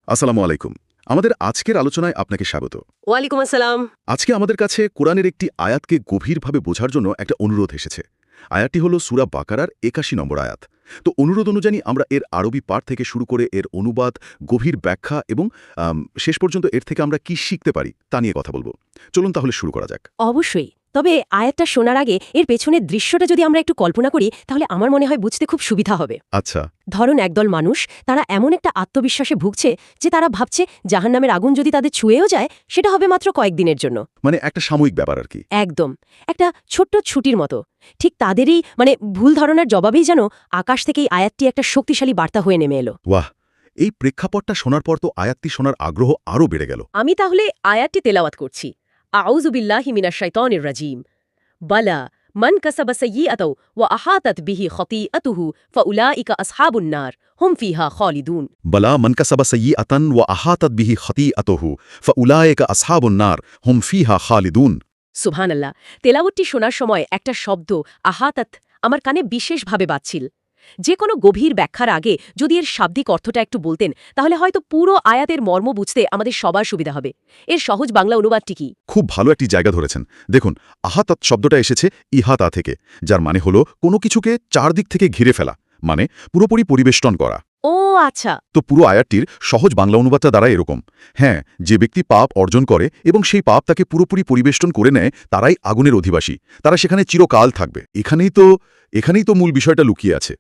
আসসালামু আলাইকুম। আমাদের আজকের আলোচনায় আপনাকে স্বাগত। ওয়ালাইকুম আসসালাম। আজকে আমাদের কাছে কোরআনের একটি আয়াতকে গভীরভাবে বোঝার জন্য একটা অনুরোধ এসেছে। আয়াতটি হল সূরা বাকারার ৮১ নম্বর আয়াত। তো অনুরোধ অনুযায়ী আমরা এর আরবি পাঠ থেকে শুরু করে এর অনুবাদ, গভীর ব্যাখ্যা এবং শেষ পর্যন্ত এর থেকে আমরা কি শিখতে পারি তা নিয়ে কথা বলব। চলুন তাহলে শুরু করা যাক। অবশ্যই। তবে আয়াতটা শোনার আগে এর পেছনের দৃশ্যটা যদি আমরা একটু কল্পনা করি তাহলে আমার মনে হয় বুঝতে খুব সুবিধা হবে। আচ্ছা। ধরুন একদল মানুষ, তারা এমন একটা আত্মবিশ্বাসে ভুগছে যে তারা ভাবছে জাহান্নামের আগুন যদি তাদের ছুঁয়েও যায় সেটা হবে মাত্র কয়েকদিনের জন্য। মানে একটা সাময়িক ব্যাপার আর কি। একদম। একটা ছোট্ট ছুটির মতো। ঠিক তাদেরই ভুল ধারণার জবাবেই যেন আকাশ থেকেই আয়াতটি একটা শক্তিশালী বার্তা হয়ে নেমে এলো। ওয়াহ! এই প্রেক্ষাপটটা শোনার পর তো আয়াতটি শোনার আগ্রহ আরও বেড়ে গেল। আমি তাহলে আয়াতটি তেলাওয়াত করছি। আউযু বিল্লাহি মিনাশ শাইতানির রাজিম। বালা মান কাসাবা সাইয়্যাতাও ওয়া আহাতাত বিহি খতীআতুহু ফাউলাইকা আসহাবুন নার হুম ফিহা খালিদুন। বালা মান কাসাবা সাইয়্যাতান ওয়া আহাতাত বিহি খতীআতুহু ফাউলাইকা আসহাবুন নার হুম ফিহা খালিদুন। সুবহানাল্লাহ। তেলাওয়াতটি শোনার সময় একটা শব্দ আহাতাত আমার কানে বিশেষভাবে বাজছিল। যে কোনো গভীর ব্যাখ্যার আগে যদি এর শাব্দিক অর্থটা একটু বলতেন তাহলে হয়তো পুরো আয়াতের মর্ম বুঝতে আমাদের সবার সুবিধা হবে। এর সহজ বাংলা অনুবাদটি কি? খুব ভালো একটি জায়গা ধরেছেন। দেখুন, আহাতাত শব্দটা এসেছে ইহাতা থেকে, যার মানে হলো কোনো কিছুকে চারদিক থেকে ঘিরে ফেলা, মানে পুরোপুরি পরিবেষ্টন করা। ও আচ্ছা। তো পুরো আয়াতটির সহজ বাংলা অনুবাদটা দ্বারা এরকম: হ্যাঁ, যে ব্যক্তি পাপ অর্জন করে এবং সেই পাপ তাকে পুরোপুরি পরিবেষ্টন করে নেয় তারাই আগুনের অধিবাসী, তারা সেখানে চিরকাল থাকবে। এখানেই তো মূল বিষয়টা লুকিয়ে আছে।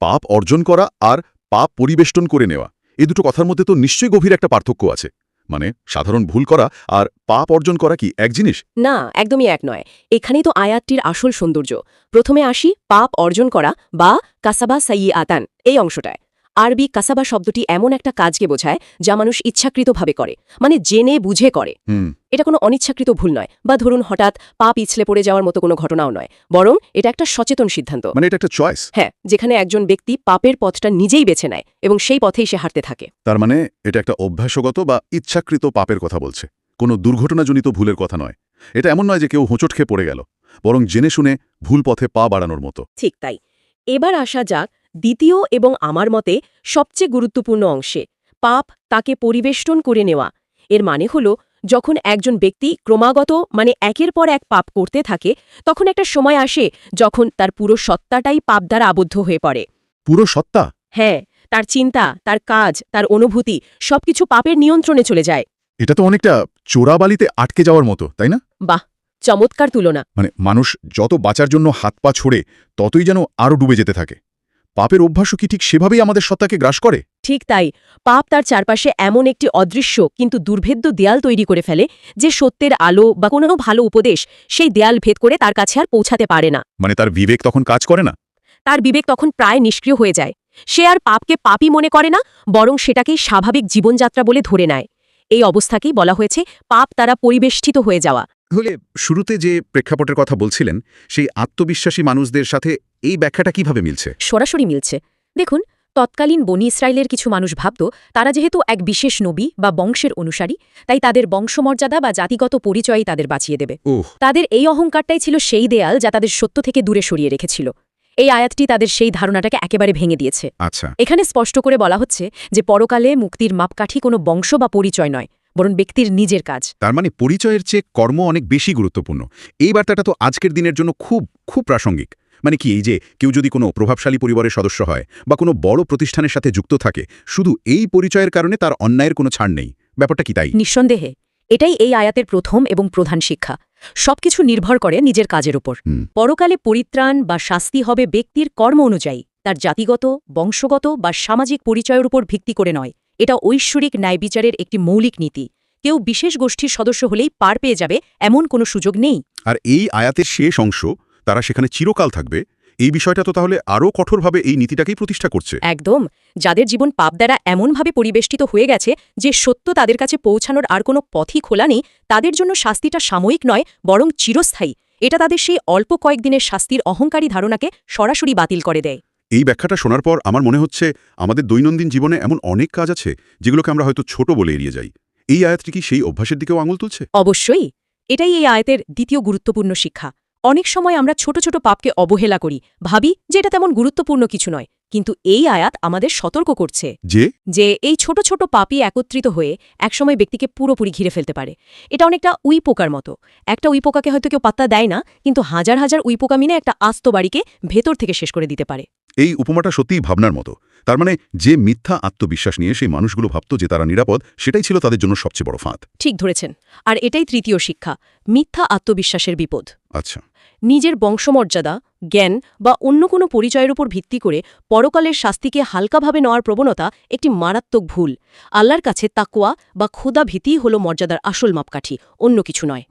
পাপ অর্জন করা আর পাপ পরিবেষ্টন করে নেওয়া, এই দুটো কথার মধ্যে তো নিশ্চয়ই গভীর একটা পার্থক্য আছে। মানে সাধারণ ভুল করা আর পাপ অর্জন করা কি এক জিনিস? না, একদমই এক নয়। এখানেই তো আয়াতটির আসল সৌন্দর্য। প্রথমে আসি পাপ অর্জন করা বা কাসাবা সাইয়্যাতান এই অংশটায়। আরবি কাসাবা শব্দটি এমন একটা কাজকে বোঝায় যা মানুষ ইচ্ছাকৃতভাবে করে, মানে জেনে বুঝে করে। এটা কোনো অনিচ্ছাকৃত ভুল নয়, বা ধরুন হঠাৎ পা পিছলে পড়ে যাওয়ার মতো কোনো ঘটনাও নয়, বরং এটা একটা সচেতন সিদ্ধান্ত। মানে এটা একটা চয়েস। হ্যাঁ, যেখানে একজন ব্যক্তি পাপের পথটা নিজেই বেছে নেয় এবং সেই পথেই সে হাঁটতে থাকে। তার মানে এটা একটা অভ্যাসগত বা ইচ্ছাকৃত পাপের কথা বলছে, কোনো দুর্ঘটনাজনিত ভুলের কথা নয়। এটা এমন নয় যে কেউ হোঁচট খেয়ে পড়ে গেল, বরং জেনে শুনে ভুল পথে পা বাড়ানোর মতো। ঠিক তাই। এবার আসা যাক দ্বিতীয় এবং আমার মতে সবচেয়ে গুরুত্বপূর্ণ অংশে, পাপ তাকে পরিবেষ্টন করে নেওয়া। এর মানে হল যখন একজন ব্যক্তি ক্রমাগত একের পর এক পাপ করতে থাকে, তখন একটা সময় আসে যখন তার পুরো সত্তাটাই পাপ দ্বারা আবদ্ধ হয়ে পড়ে। পুরো সত্তা? হ্যাঁ, তার চিন্তা, তার কাজ, তার অনুভূতি সবকিছু পাপের নিয়ন্ত্রণে চলে যায়। এটা তো অনেকটা চোরাবালিতে আটকে যাওয়ার মতো, তাই না? বাহ, চমৎকার তুলনা। মানে মানুষ যত বাঁচার জন্য হাত পা ছোড়ে ততই যেন আরও ডুবে যেতে থাকে। পাপের অভ্যাসও কি ঠিক সেভাবেই আমাদের সত্তাকে গ্রাস করে? ঠিক তাই। পাপ তার চারপাশে এমন একটি অদৃশ্য কিন্তু দুর্ভেদ্য দেয়াল তৈরি করে ফেলে যে সত্যের আলো বা কোনো ভালো উপদেশ সেই দেয়াল ভেদ করে তার কাছে আর পৌঁছাতে পারে না। মানে তার বিবেক তখন কাজ করে না? তার বিবেক তখন প্রায় নিষ্ক্রিয় হয়ে যায়। সে আর পাপকে পাপই মনে করে না, বরং সেটাকেই স্বাভাবিক জীবনযাত্রা বলে ধরে নেয়। এই অবস্থাকেই বলা হয়েছে পাপ দ্বারা পরিবেষ্টিত হয়ে যাওয়া। হলে শুরুতে যে প্রেক্ষাপটের কথা বলছিলেন, সেই আত্মবিশ্বাসী মানুষদের সাথে এই ব্যাখ্যাটা কিভাবে মিলছে? সরাসরি মিলছে। দেখুন, তৎকালীন বনি ইসরায়েলের কিছু মানুষ ভাবত তারা যেহেতু এক বিশেষ নবী বা বংশের অনুসারী, তাই তাদের বংশমর্যাদা বা জাতিগত পরিচয়ই তাদের বাঁচিয়ে দেবে। তাদের এই অহংকারটাই ছিল সেই দেয়াল যা তাদের সত্য থেকে দূরে সরিয়ে রেখেছিল। এই আয়াতটি তাদের সেই ধারণাটাকে একেবারে ভেঙে দিয়েছে। আচ্ছা। এখানে স্পষ্ট করে বলা হচ্ছে যে পরকালে মুক্তির মাপকাঠি কোনো বংশ বা পরিচয় নয়, বরং ব্যক্তির নিজের কাজ। তার মানে পরিচয়ের চেয়ে কর্ম অনেক বেশি গুরুত্বপূর্ণ। এই বার্তাটা তো আজকের দিনের জন্য খুব খুব প্রাসঙ্গিক। মানে কি, এই যে কেউ যদি কোনো প্রভাবশালী পরিবারের সদস্য হয় বা কোনো বড় প্রতিষ্ঠানের সাথে যুক্ত থাকে, শুধু এই পরিচয়ের কারণে তার অন্যায়ের কোনো ছাড় নেই। ব্যাপারটা কি তাই? নিঃসন্দেহে এটাই এই আয়াতের প্রথম এবং প্রধান শিক্ষা। সবকিছু নির্ভর করে নিজের কাজের উপর। পরকালে পরিত্রাণ বা শাস্তি হবে ব্যক্তির কর্ম অনুযায়ী, তার জাতিগত, বংশগত বা সামাজিক পরিচয়ের উপর ভিত্তি করে নয়। এটা ঐশ্বরিক ন্যায়বিচারের একটি মৌলিক নীতি। কেউ বিশেষ গোষ্ঠীর সদস্য হলেই পার পেয়ে যাবে এমন কোনো সুযোগ নেই। আর এই আয়াতের শেষ অংশ, তারা সেখানে চিরকাল থাকবে, এই বিষয়টা তো তাহলে আরও কঠোরভাবে এই নীতিটাকেই প্রতিষ্ঠা করছে। একদম। যাদের জীবন পাপ দ্বারা এমনভাবে পরিবেষ্টিত হয়ে গেছে যে সত্য তাদের কাছে পৌঁছানোর আর কোনো পথই খোলা নেই, তাদের জন্য শাস্তিটা সাময়িক নয়, বরং চিরস্থায়ী। এটা তাদের সেই অল্প কয়েকদিনের শাস্তির অহংকারী ধারণাকে সরাসরি বাতিল করে দেয়। এই ব্যাখ্যাটা শোনার পর আমার মনে হচ্ছে আমাদের দৈনন্দিন জীবনে এমন অনেক কাজ আছে যেগুলোকে আমরা হয়তো ছোট বলে এড়িয়ে যাই। এই আয়াতটি কি সেই অভ্যাসের দিকেও আঙুল তুলছে? অবশ্যই। এটাই এই আয়াতের দ্বিতীয় গুরুত্বপূর্ণ শিক্ষা। অনেক সময় আমরা ছোট ছোট পাপকে অবহেলা করি, ভাবি যে এটা তেমন গুরুত্বপূর্ণ কিছু নয়, কিন্তু এই আয়াত আমাদের সতর্ক করছে যে যে এই ছোট ছোট পাপই একত্রিত হয়ে একসময় ব্যক্তিকে পুরোপুরি ঘিরে ফেলতে পারে। এটা অনেকটা উই পোকার মতো। একটা উই পোকাকে হয়তো কেউ পাত্তা দেয় না, কিন্তু হাজার হাজার উই পোকা মিলে একটা আস্ত বাড়িকে ভেতর থেকে শেষ করে দিতে পারে। এই উপমাটা সত্যিই ভাবনার মতো। তার মানে যে মিথ্যা আত্মবিশ্বাস নিয়ে সেই মানুষগুলো ভাবত যে তারা নিরাপদ, সেটাই ছিল তাদের জন্য সবচেয়ে বড় ফাঁদ। ঠিক ধরেছেন। আর এটাই তৃতীয় শিক্ষা, মিথ্যা আত্মবিশ্বাসের বিপদ। আচ্ছা, নিজের বংশমর্যাদা, জ্ঞান বা অন্য কোনো পরিচয়ের উপর ভিত্তি করে পরকালের শাস্তিকে হালকাভাবে নেওয়ার প্রবণতা একটি মারাত্মক ভুল। আল্লাহর কাছে তাকওয়া বা খোদা ভীতিই হল মর্যাদার আসল মাপকাঠি, অন্য কিছু নয়।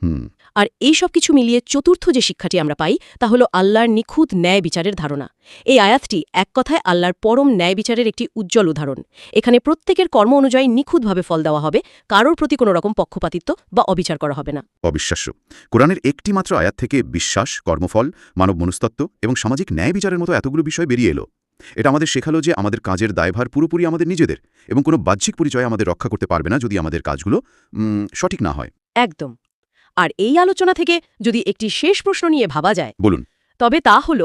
আর এই সব কিছু মিলিয়ে চতুর্থ যে শিক্ষাটি আমরা পাই তা হল আল্লাহর নিখুঁত ন্যায় বিচারের ধারণা। এই আয়াতটি এক কথায় আল্লাহর পরম ন্যায় বিচারের একটি উজ্জ্বল উদাহরণ। এখানে প্রত্যেকের কর্ম অনুযায়ী নিখুঁতভাবে ফল দেওয়া হবে, কারোর প্রতি কোনো রকম পক্ষপাতিত্ব বা অবিচার করা হবে না। অবিশ্বাস্য। কোরআনের একটি মাত্র আয়াত থেকে বিশ্বাস, কর্মফল, মানব মনস্তত্ত্ব এবং সামাজিক ন্যায় বিচারের মতো এতগুলো বিষয় বেরিয়ে এলো। এটা আমাদের শেখালো যে আমাদের কাজের দায়ভার পুরোপুরি আমাদের নিজেদের, এবং কোনো বাহ্যিক পরিচয় আমাদের রক্ষা করতে পারবে না যদি আমাদের কাজগুলো সঠিক না হয়। একদম। আর এই আলোচনা থেকে যদি একটি শেষ প্রশ্ন নিয়ে ভাবা যায়, বলুন। তবে তা হল,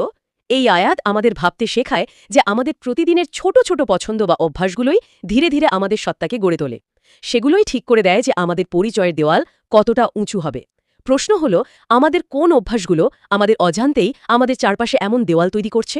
এই আয়াত আমাদের ভাবতে শেখায় যে আমাদের প্রতিদিনের ছোট ছোট পছন্দ বা অভ্যাসগুলোই ধীরে ধীরে আমাদের সত্তাকে গড়ে তোলে। সেগুলোই ঠিক করে দেয় যে আমাদের পরিচয়ের দেওয়াল কতটা উঁচু হবে। প্রশ্ন হল, আমাদের কোন অভ্যাসগুলো আমাদের অজান্তেই আমাদের চারপাশে এমন দেওয়াল তৈরি করছে?